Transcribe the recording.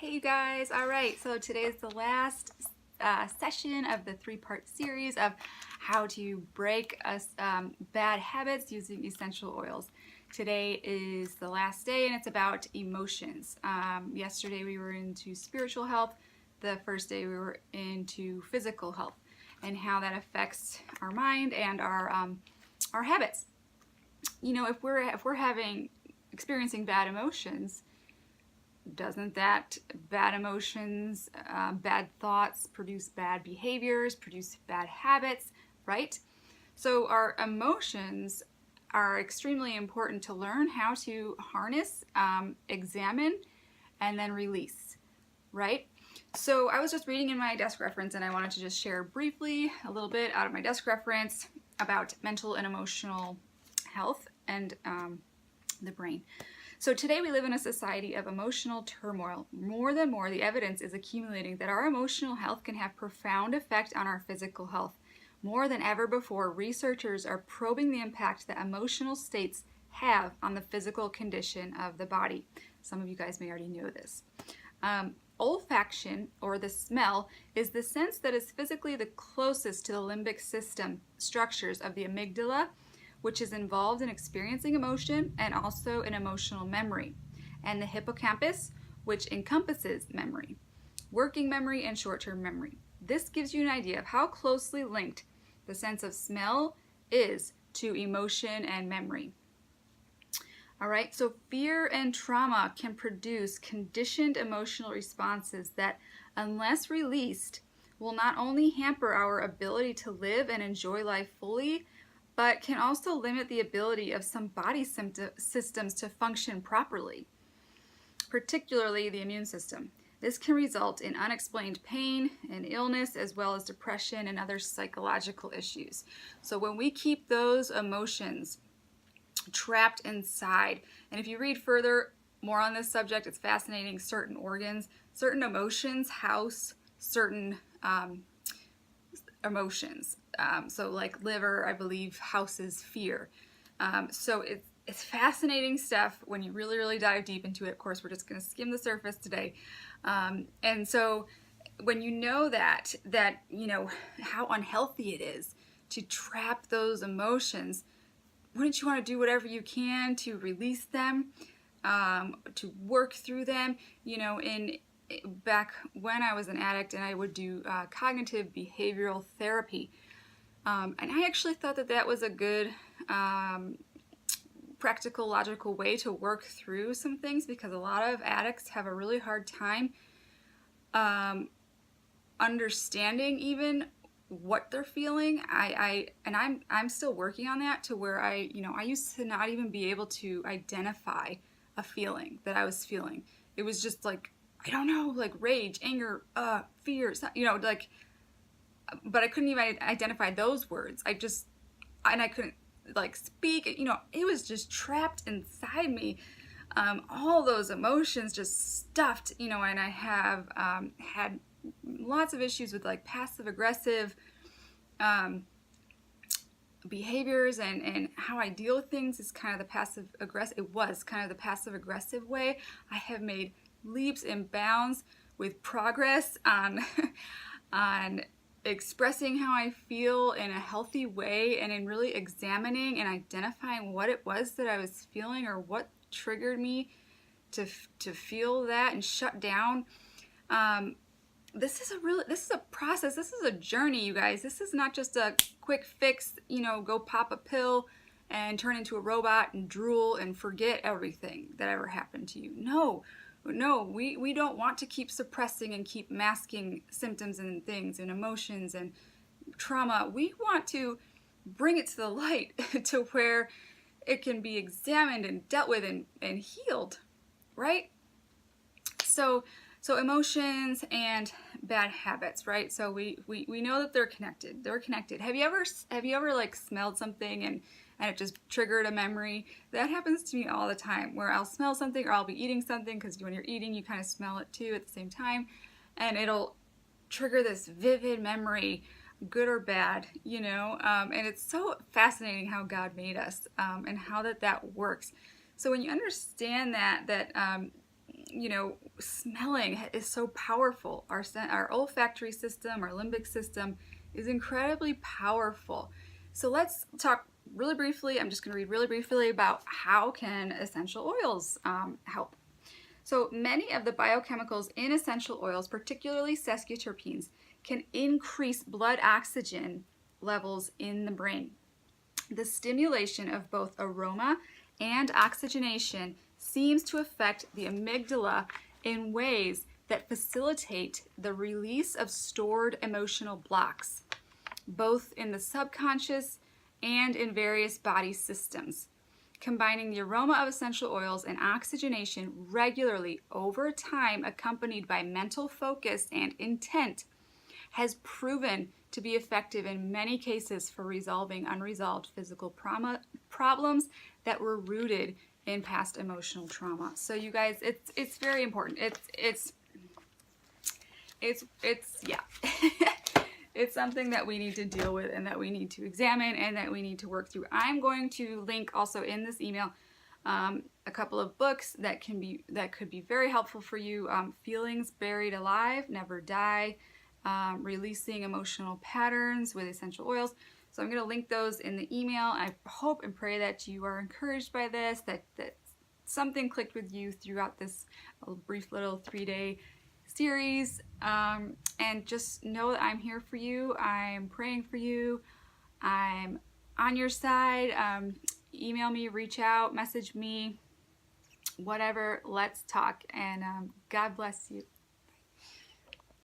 Hey you guys, all right, so today is the last session of the three-part series of how to break us bad habits using essential oils. Today is the last day and it's about emotions. Yesterday we were into spiritual health. The first day we were into physical health and how that affects our mind and our habits. You know, if we're experiencing bad emotions, doesn't that bad emotions, bad thoughts produce bad behaviors, produce bad habits, right? So our emotions are extremely important to learn how to harness, examine, and then release, right? So I was just reading in my desk reference and I wanted to just share briefly a little bit out of my desk reference about mental and emotional health and the brain. So today we live in a society of emotional turmoil. More, the evidence is accumulating that our emotional health can have profound effect on our physical health. More than ever before, researchers are probing the impact that emotional states have on the physical condition of the body. Some of you guys may already know this. Olfaction, or the smell, is the sense that is physically the closest to the limbic system structures of the amygdala, which is involved in experiencing emotion and also in emotional memory, and the hippocampus, which encompasses memory, working memory, and short-term memory. This gives you an idea of how closely linked the sense of smell is to emotion and memory. All right, so fear and trauma can produce conditioned emotional responses that, unless released, will not only hamper our ability to live and enjoy life fully, but can also limit the ability of some body systems to function properly, particularly the immune system. This can result in unexplained pain and illness, as well as depression and other psychological issues. So when we keep those emotions trapped inside, and if you read further more on this subject, it's fascinating. Certain organs, certain emotions house certain emotions. So like liver, I believe, houses fear. So it's fascinating stuff when you really dive deep into it. Of course, we're just going to skim the surface today. And so when you know that you know how unhealthy it is to trap those emotions, wouldn't you want to do whatever you can to release them, to work through them? You know, back when I was an addict and I would do cognitive behavioral therapy. And I actually thought that was a good practical, logical way to work through some things, because a lot of addicts have a really hard time understanding even what they're feeling. I'm still working on that, to where I used to not even be able to identify a feeling that I was feeling. It was just like, I don't know, like rage, anger, fear, like, but I couldn't even identify those words. I couldn't like speak, it was just trapped inside me. All those emotions just stuffed, and I have had lots of issues with like passive aggressive behaviors, and how I deal with things is kind of the passive aggressive. It was kind of the passive aggressive way. I have made leaps and bounds with progress on on expressing how I feel in a healthy way, and in really examining and identifying what it was that I was feeling, or what triggered me to feel that and shut down. This is a process. This is a journey, you guys. This is not just a quick fix, go pop a pill and turn into a robot and drool and forget everything that ever happened to you. No, we don't want to keep suppressing and keep masking symptoms and things and emotions and trauma. We want to bring it to the light to where it can be examined and dealt with and healed, right? So emotions and bad habits, right? So we know that they're connected. They're connected. Have you ever like smelled something and it just triggered a memory? That happens to me all the time, where I'll smell something, or I'll be eating something, because when you're eating you kind of smell it too at the same time, and it'll trigger this vivid memory, good or bad, and it's so fascinating how God made us, and how that works. So when you understand that smelling is so powerful. Our olfactory system, our limbic system is incredibly powerful. So let's talk really briefly. I'm just going to read really briefly about how can essential oils help. So many of the biochemicals in essential oils, particularly sesquiterpenes, can increase blood oxygen levels in the brain. The stimulation of both aroma and oxygenation seems to affect the amygdala in ways that facilitate the release of stored emotional blocks, both in the subconscious and in various body systems. Combining the aroma of essential oils and oxygenation regularly over time, accompanied by mental focus and intent, has proven to be effective in many cases for resolving unresolved physical problems that were rooted in past emotional trauma. So you guys, it's very important. It's yeah. It's something that we need to deal with and that we need to examine and that we need to work through. I'm going to link also in this email a couple of books that could be very helpful for you. Feelings Buried Alive, Never Die, Releasing Emotional Patterns with Essential Oils. So I'm going to link those in the email. I hope and pray that you are encouraged by this, that something clicked with you throughout this brief little 3-day series, and just know that I'm here for you. I'm praying for you. I'm on your side. Email me, reach out, message me, whatever. Let's talk, and God bless you.